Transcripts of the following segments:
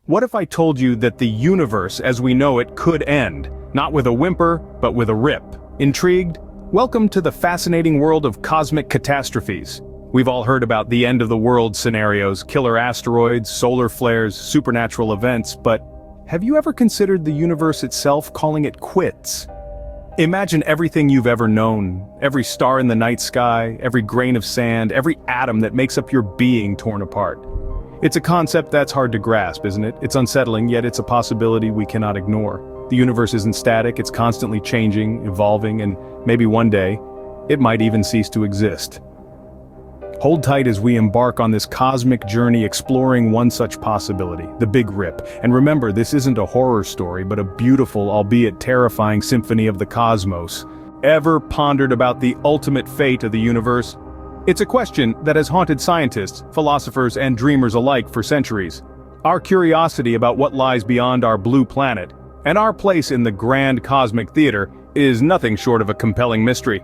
What if I told you that the universe as we know it could end, not with a whimper, but with a rip? Intrigued? Welcome to the fascinating world of cosmic catastrophes. We've all heard about the end of the world scenarios, killer asteroids, solar flares, supernatural events, but have you ever considered the universe itself, calling it quits? Imagine everything you've ever known, every star in the night sky, every grain of sand, every atom that makes up your being torn apart. It's a concept that's hard to grasp, isn't it? It's unsettling, yet it's a possibility we cannot ignore. The universe isn't static, it's constantly changing, evolving, and maybe one day, it might even cease to exist. Hold tight as we embark on this cosmic journey exploring one such possibility, the Big Rip. And remember, this isn't a horror story, but a beautiful, albeit terrifying symphony of the cosmos. Ever pondered about the ultimate fate of the universe? It's a question that has haunted scientists, philosophers, and dreamers alike for centuries. Our curiosity about what lies beyond our blue planet, and our place in the grand cosmic theater, is nothing short of a compelling mystery.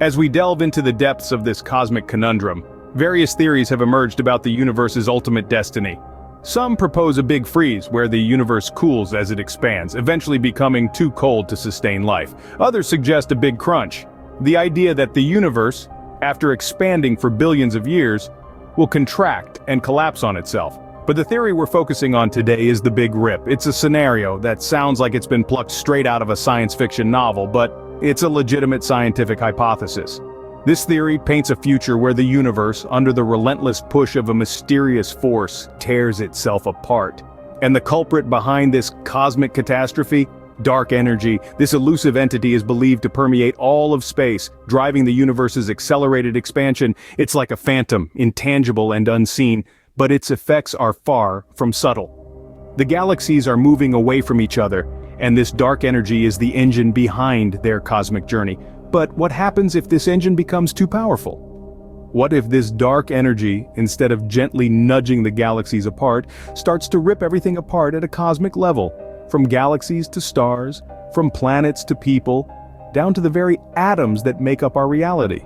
As we delve into the depths of this cosmic conundrum, various theories have emerged about the universe's ultimate destiny. Some propose a big freeze where the universe cools as it expands, eventually becoming too cold to sustain life. Others suggest a big crunch, the idea that the universe, after expanding for billions of years, will contract and collapse on itself. But the theory we're focusing on today is the Big Rip. It's a scenario that sounds like it's been plucked straight out of a science fiction novel, but it's a legitimate scientific hypothesis. This theory paints a future where the universe, under the relentless push of a mysterious force, tears itself apart. And the culprit behind this cosmic catastrophe? Dark energy. This elusive entity is believed to permeate all of space, driving the universe's accelerated expansion. It's like a phantom, intangible and unseen, but its effects are far from subtle. The galaxies are moving away from each other, and this dark energy is the engine behind their cosmic journey. But what happens if this engine becomes too powerful? What if this dark energy, instead of gently nudging the galaxies apart, starts to rip everything apart at a cosmic level? From galaxies to stars, from planets to people, down to the very atoms that make up our reality.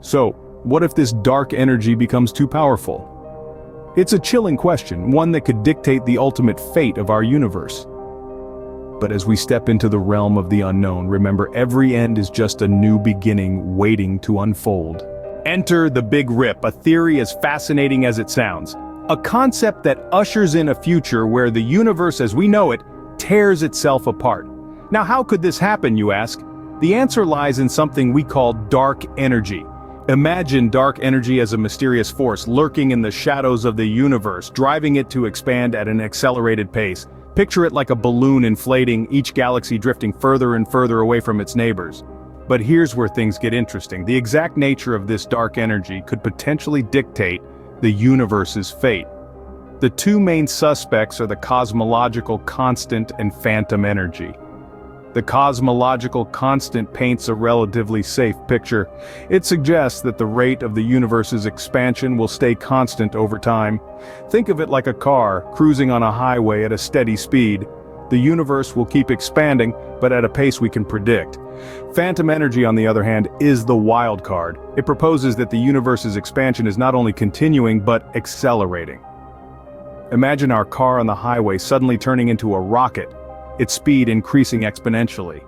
So, what if this dark energy becomes too powerful? It's a chilling question, one that could dictate the ultimate fate of our universe. But as we step into the realm of the unknown, remember every end is just a new beginning waiting to unfold. Enter the Big Rip, a theory as fascinating as it sounds. A concept that ushers in a future where the universe as we know it tears itself apart. Now how could this happen, you ask? The answer lies in something we call dark energy. Imagine dark energy as a mysterious force lurking in the shadows of the universe, driving it to expand at an accelerated pace. Picture it like a balloon inflating, each galaxy drifting further and further away from its neighbors. But here's where things get interesting. The exact nature of this dark energy could potentially dictate the universe's fate. The two main suspects are the cosmological constant and phantom energy. The cosmological constant paints a relatively safe picture. It suggests that the rate of the universe's expansion will stay constant over time. Think of it like a car cruising on a highway at a steady speed. The universe will keep expanding, but at a pace we can predict. Phantom energy, on the other hand, is the wild card. It proposes that the universe's expansion is not only continuing, but accelerating. Imagine our car on the highway suddenly turning into a rocket, its speed increasing exponentially.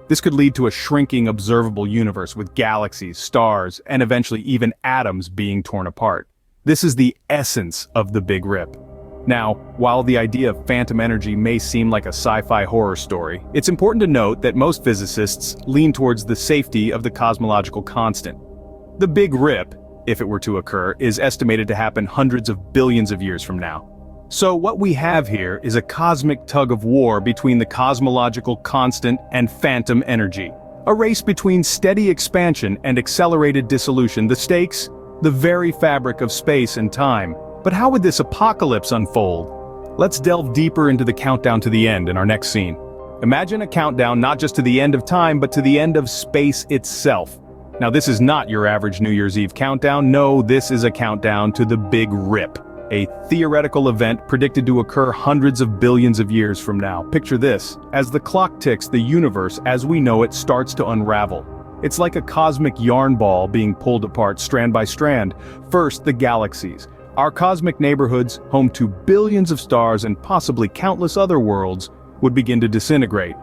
This could lead to a shrinking observable universe with galaxies, stars, and eventually even atoms being torn apart. This is the essence of the Big Rip. Now, while the idea of phantom energy may seem like a sci-fi horror story, it's important to note that most physicists lean towards the safety of the cosmological constant. The Big Rip, if it were to occur, is estimated to happen hundreds of billions of years from now. So what we have here is a cosmic tug-of-war between the cosmological constant and phantom energy. A race between steady expansion and accelerated dissolution. The stakes? The very fabric of space and time. But how would this apocalypse unfold? Let's delve deeper into the countdown to the end in our next scene. Imagine a countdown not just to the end of time, but to the end of space itself. Now this is not your average New Year's Eve countdown. No, this is a countdown to the Big Rip. A theoretical event predicted to occur hundreds of billions of years from now. Picture this. As the clock ticks, the universe, as we know it, starts to unravel. It's like a cosmic yarn ball being pulled apart strand by strand. First, the galaxies. Our cosmic neighborhoods, home to billions of stars and possibly countless other worlds, would begin to disintegrate.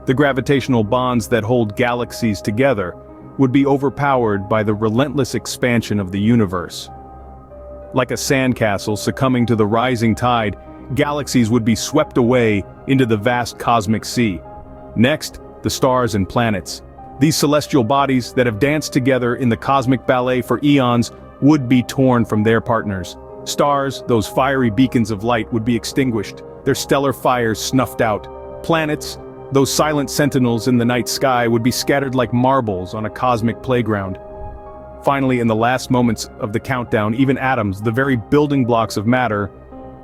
The gravitational bonds that hold galaxies together would be overpowered by the relentless expansion of the universe. Like a sandcastle succumbing to the rising tide, galaxies would be swept away into the vast cosmic sea. Next, the stars and planets. These celestial bodies that have danced together in the cosmic ballet for eons would be torn from their partners. Stars, those fiery beacons of light, would be extinguished, their stellar fires snuffed out. Planets, those silent sentinels in the night sky, would be scattered like marbles on a cosmic playground. Finally, in the last moments of the countdown, even atoms, the very building blocks of matter,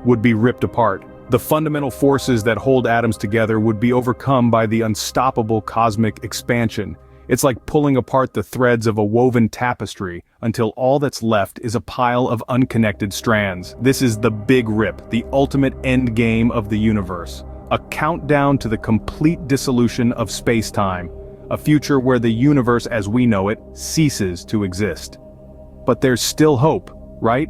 would be ripped apart. The fundamental forces that hold atoms together would be overcome by the unstoppable cosmic expansion. It's like pulling apart the threads of a woven tapestry until all that's left is a pile of unconnected strands. This is the Big Rip, the ultimate end game of the universe. A countdown to the complete dissolution of space-time. A future where the universe as we know it ceases to exist. But there's still hope, right?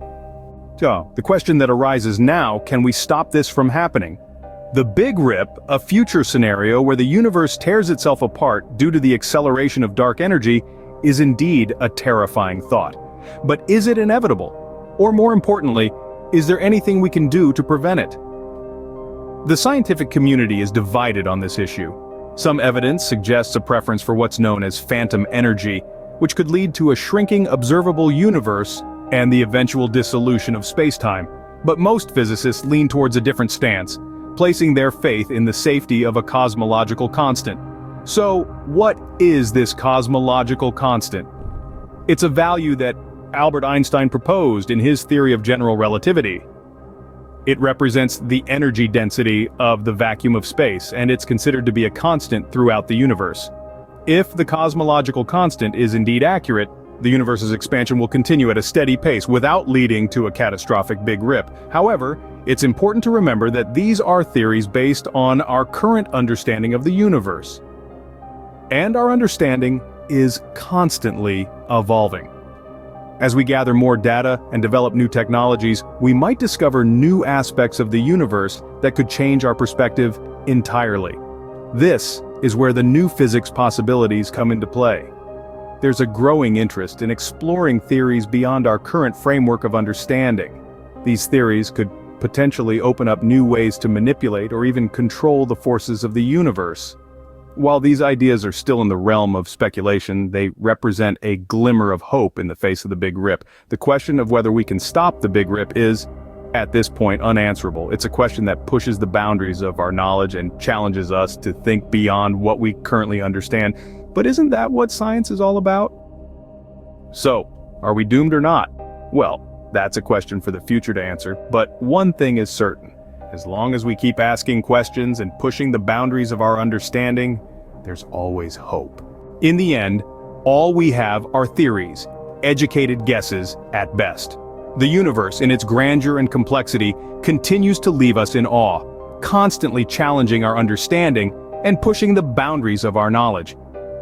So, the question that arises now, can we stop this from happening? The Big Rip, a future scenario where the universe tears itself apart due to the acceleration of dark energy, is indeed a terrifying thought. But is it inevitable? Or more importantly, is there anything we can do to prevent it? The scientific community is divided on this issue. Some evidence suggests a preference for what's known as phantom energy, which could lead to a shrinking observable universe and the eventual dissolution of spacetime. But most physicists lean towards a different stance, placing their faith in the safety of a cosmological constant. So, what is this cosmological constant? It's a value that Albert Einstein proposed in his theory of general relativity. It represents the energy density of the vacuum of space, and it's considered to be a constant throughout the universe. If the cosmological constant is indeed accurate, the universe's expansion will continue at a steady pace without leading to a catastrophic Big Rip. However, it's important to remember that these are theories based on our current understanding of the universe. And our understanding is constantly evolving. As we gather more data and develop new technologies, we might discover new aspects of the universe that could change our perspective entirely. This is where the new physics possibilities come into play. There's a growing interest in exploring theories beyond our current framework of understanding. These theories could potentially open up new ways to manipulate or even control the forces of the universe. While these ideas are still in the realm of speculation, they represent a glimmer of hope in the face of the Big Rip. The question of whether we can stop the Big Rip is, at this point, unanswerable. It's a question that pushes the boundaries of our knowledge and challenges us to think beyond what we currently understand. But isn't that what science is all about? So, are we doomed or not? Well, that's a question for the future to answer, but one thing is certain. As long as we keep asking questions and pushing the boundaries of our understanding, there's always hope. In the end, all we have are theories, educated guesses at best. The universe, in its grandeur and complexity, continues to leave us in awe, constantly challenging our understanding and pushing the boundaries of our knowledge.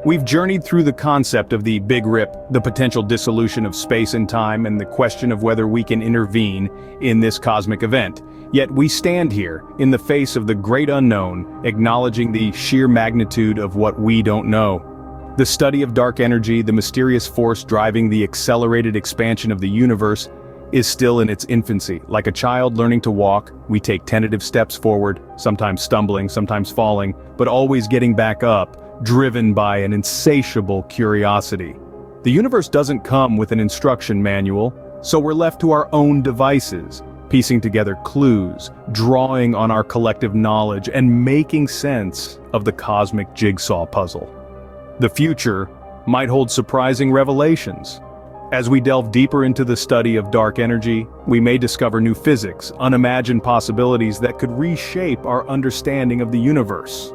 We've journeyed through the concept of the Big Rip, the potential dissolution of space and time, and the question of whether we can intervene in this cosmic event. Yet we stand here, in the face of the great unknown, acknowledging the sheer magnitude of what we don't know. The study of dark energy, the mysterious force driving the accelerated expansion of the universe, is still in its infancy. Like a child learning to walk, we take tentative steps forward, sometimes stumbling, sometimes falling, but always getting back up, driven by an insatiable curiosity. The universe doesn't come with an instruction manual, so we're left to our own devices, piecing together clues, drawing on our collective knowledge, and making sense of the cosmic jigsaw puzzle. The future might hold surprising revelations. As we delve deeper into the study of dark energy, we may discover new physics, unimagined possibilities that could reshape our understanding of the universe.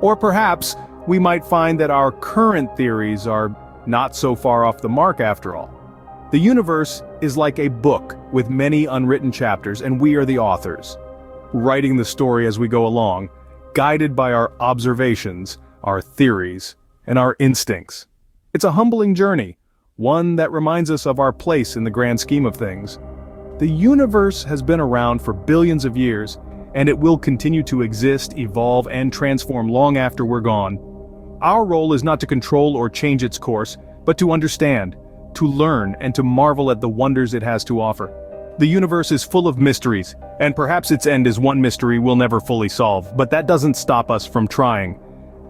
Or perhaps, we might find that our current theories are not so far off the mark after all. The universe is like a book with many unwritten chapters, and we are the authors, writing the story as we go along, guided by our observations, our theories, and our instincts. It's a humbling journey, one that reminds us of our place in the grand scheme of things. The universe has been around for billions of years, and it will continue to exist, evolve, and transform long after we're gone. Our role is not to control or change its course, but to understand, to learn, and to marvel at the wonders it has to offer. The universe is full of mysteries, and perhaps its end is one mystery we'll never fully solve, but that doesn't stop us from trying.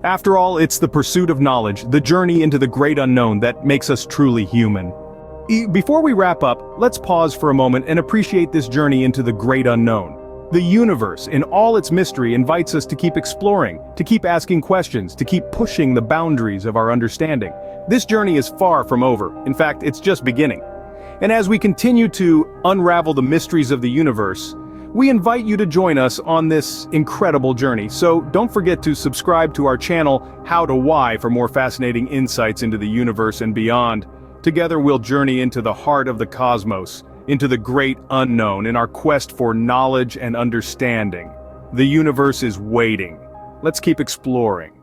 After all, it's the pursuit of knowledge, the journey into the great unknown that makes us truly human. Before we wrap up, let's pause for a moment and appreciate this journey into the great unknown. The universe, in all its mystery, invites us to keep exploring, to keep asking questions, to keep pushing the boundaries of our understanding. This journey is far from over. In fact, it's just beginning. And as we continue to unravel the mysteries of the universe, we invite you to join us on this incredible journey. So don't forget to subscribe to our channel, How to Why, for more fascinating insights into the universe and beyond. Together we'll journey into the heart of the cosmos, into the great unknown in our quest for knowledge and understanding. The universe is waiting. Let's keep exploring.